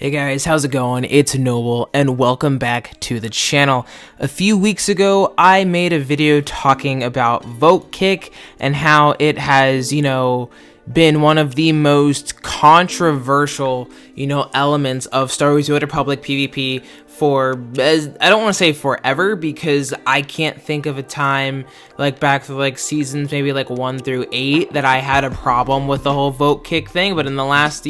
Hey guys, how's it going? It's Noble, and welcome back to the channel. A few weeks ago, I made a video talking about Vote Kick and how it has, been one of the most controversial, elements of Star Wars: The Old Republic PvP for, I don't want to say forever, because I can't think of a time, back to, seasons maybe, 1 through 8, that I had a problem with the whole Vote Kick thing, but in the last,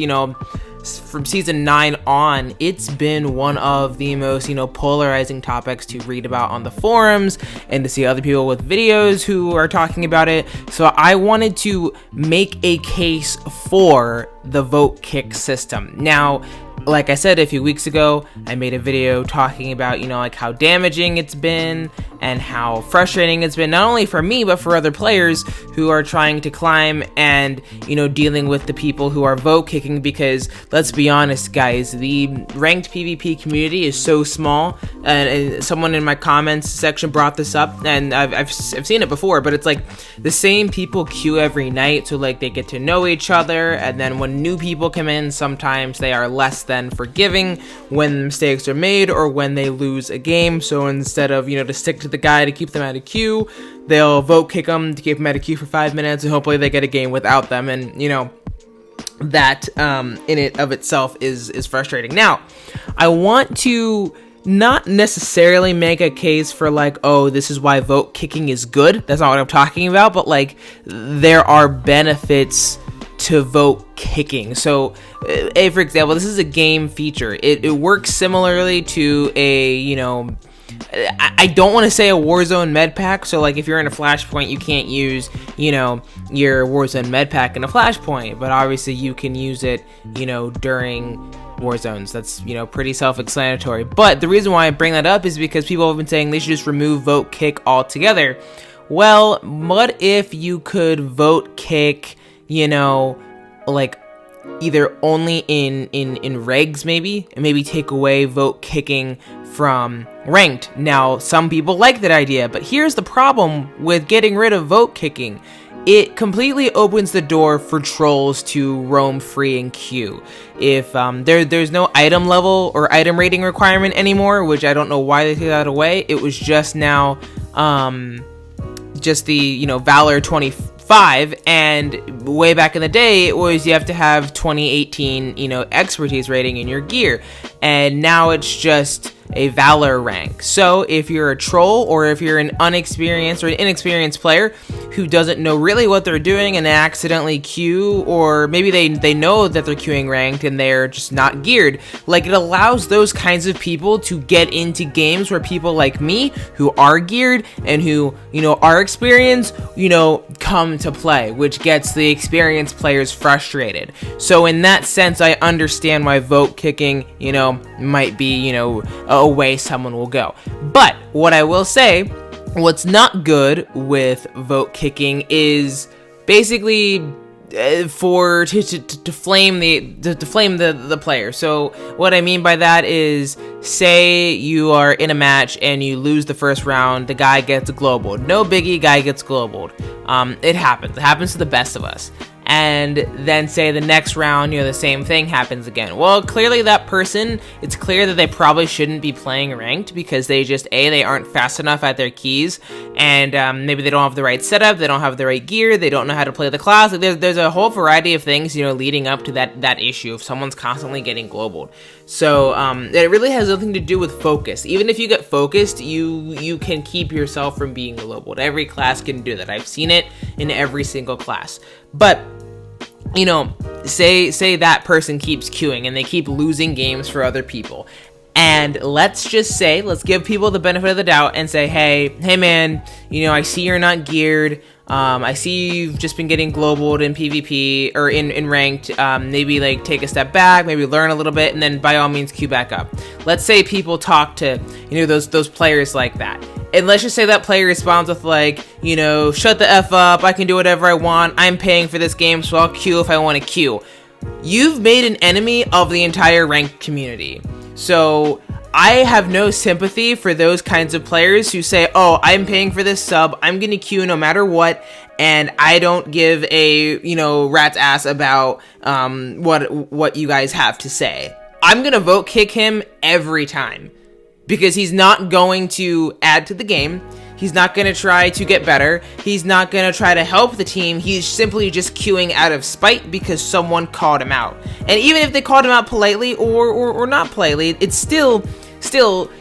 from season 9 on, it's been one of the most, polarizing topics to read about on the forums and to see other people with videos who are talking about it. So I wanted to make a case for the Vote Kick system. Now, like I said a few weeks ago, I made a video talking about, how damaging it's been and how frustrating it's been, not only for me, but for other players who are trying to climb and, dealing with the people who are vote kicking, because let's be honest, guys, the ranked PvP community is so small, and someone in my comments section brought this up, and I've seen it before, but it's the same people queue every night, so they get to know each other, and then when new people come in, sometimes they are less than forgiving when mistakes are made or when they lose a game. So instead of, to stick to the guy to keep them out of queue, they'll vote kick them to keep them out of queue for 5 minutes, and hopefully they get a game without them. And, that in it of itself is frustrating. Now, I want to not necessarily make a case for oh, this is why vote kicking is good. That's not what I'm talking about, but there are benefits to vote kicking. So, for example, this is a game feature. It works similarly to a, I don't want to say a Warzone med pack. So, if you're in a flashpoint, you can't use, your Warzone med pack in a flashpoint, but obviously you can use it, during Warzones. That's, pretty self-explanatory. But the reason why I bring that up is because people have been saying they should just remove vote kick altogether. Well, what if you could vote kick, either only in regs maybe, and maybe take away vote kicking from ranked. Now, some people like that idea, but here's the problem with getting rid of vote kicking. It completely opens the door for trolls to roam free in queue. If there's no item level or item rating requirement anymore, which I don't know why they took that away. It was just now just the Valor 25, and way back in the day it was you have to have 2018 expertise rating in your gear, and now it's just a Valor rank. So if you're a troll, or if you're an unexperienced or an inexperienced player who doesn't know really what they're doing and accidentally queue, or maybe they know that they're queuing ranked and they're just not geared, it allows those kinds of people to get into games where people like me, who are geared and who are experienced, come to play, which gets the experienced players frustrated. So in that sense, I understand why vote kicking might be a way someone will go. But what I will say, what's not good with vote kicking is basically to flame the player. So what I mean by that is, say you are in a match and you lose the first round, the guy gets global. No biggie, guy gets global. It happens to the best of us. And then say the next round, the same thing happens again. Well, clearly that person, it's clear that they probably shouldn't be playing ranked, because they just, they aren't fast enough at their keys, and maybe they don't have the right setup, they don't have the right gear, they don't know how to play the class. There's a whole variety of things, leading up to that issue if someone's constantly getting global. So it really has nothing to do with focus. Even if you get focused, you can keep yourself from being global. Every class can do that. I've seen it in every single class. But say that person keeps queuing and they keep losing games for other people. And let's give people the benefit of the doubt and say, hey man, I see you're not geared. I see you've just been getting globaled in PvP or in ranked. Maybe take a step back, maybe learn a little bit, and then by all means queue back up. Let's say people talk to those players like that. And let's just say that player responds with shut the F up, I can do whatever I want, I'm paying for this game, so I'll queue if I want to queue. You've made an enemy of the entire ranked community. So I have no sympathy for those kinds of players who say, oh, I'm paying for this sub, I'm gonna queue no matter what, and I don't give a, rat's ass about what you guys have to say. I'm gonna vote kick him every time, because he's not going to add to the game. He's not going to try to get better. He's not going to try to help the team. He's simply just queuing out of spite because someone called him out. And even if they called him out politely or not politely, it's still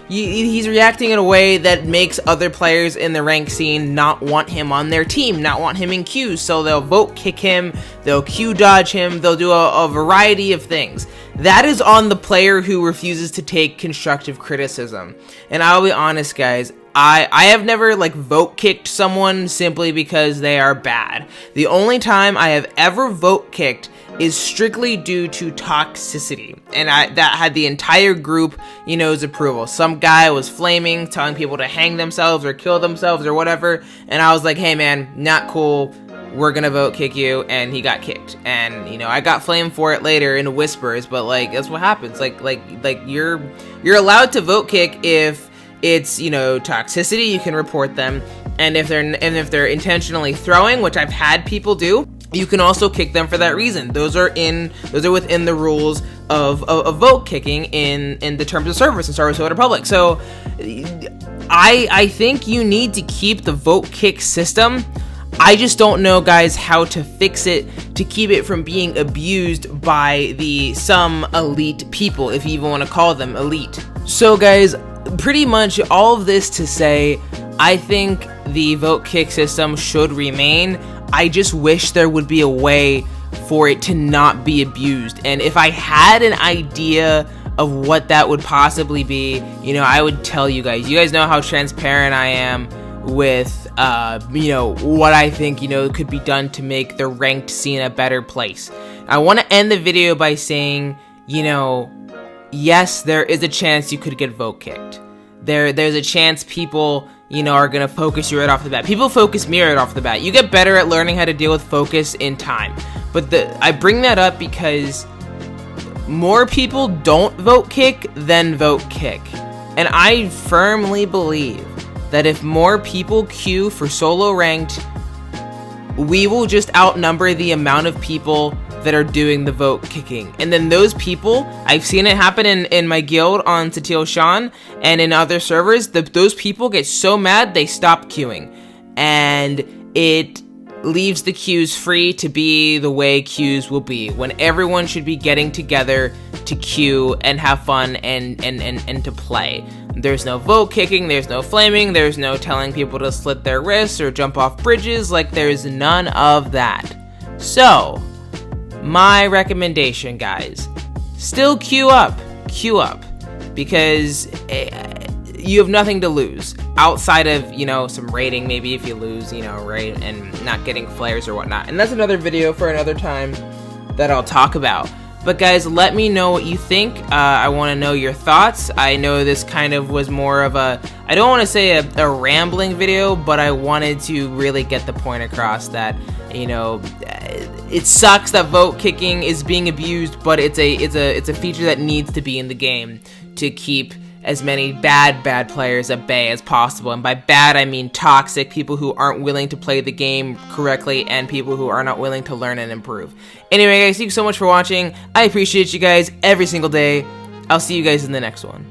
he's reacting in a way that makes other players in the rank scene not want him on their team, not want him in queues. So they'll vote kick him, they'll queue dodge him, they'll do a variety of things. That is on the player who refuses to take constructive criticism. And I'll be honest, guys, I have never like vote kicked someone simply because they are bad. The only time I have ever vote kicked is strictly due to toxicity, and that had the entire group, you know's approval. Some guy was flaming, telling people to hang themselves or kill themselves or whatever, and I was like, hey man, not cool, we're gonna vote kick you, and he got kicked. And you know, I got flamed for it later in whispers, but like that's what happens. Like you're allowed to vote kick if it's, you know, toxicity. You can report them, and if they're intentionally throwing, which I've had people do, you can also kick them for that reason. Those are within the rules of vote kicking in the terms of service in Star Wars: The Old Republic. So I think you need to keep the vote kick system. I just don't know, guys, how to fix it to keep it from being abused by some elite people, if you even want to call them elite. So guys, pretty much all of this to say, I think the vote kick system should remain. I just wish there would be a way for it to not be abused. And if I had an idea of what that would possibly be, you know, I would tell you guys. You guys know how transparent I am with, you know, what I think, you know, could be done to make the ranked scene a better place. I want to end the video by saying, you know, yes, there is a chance you could get vote kicked. There's a chance people, you know, are gonna focus you right off the bat. People focus me right off the bat. You get better at learning how to deal with focus in time. But I bring that up because more people don't vote kick than vote kick. And I firmly believe that if more people queue for solo ranked, we will just outnumber the amount of people that are doing the vote kicking. And then those people, I've seen it happen in my guild on Satil Shan and in other servers, those people get so mad they stop queuing. And it leaves the queues free to be the way queues will be, when everyone should be getting together to queue and have fun and to play. There's no vote kicking, there's no flaming, there's no telling people to slit their wrists or jump off bridges. Like, there's none of that. So my recommendation, guys, still queue up, because you have nothing to lose outside of, you know, some rating, maybe if you lose, you know, right, and not getting flares or whatnot. And that's another video for another time that I'll talk about. But guys, let me know what you think. I want to know your thoughts. I know this kind of was more of a, I don't want to say a rambling video, but I wanted to really get the point across that, you know, it sucks that vote kicking is being abused, but it's a feature that needs to be in the game to keep as many bad players at bay as possible. And by bad, I mean toxic, people who aren't willing to play the game correctly and people who are not willing to learn and improve. Anyway, guys, thank you so much for watching. I appreciate you guys every single day. I'll see you guys in the next one.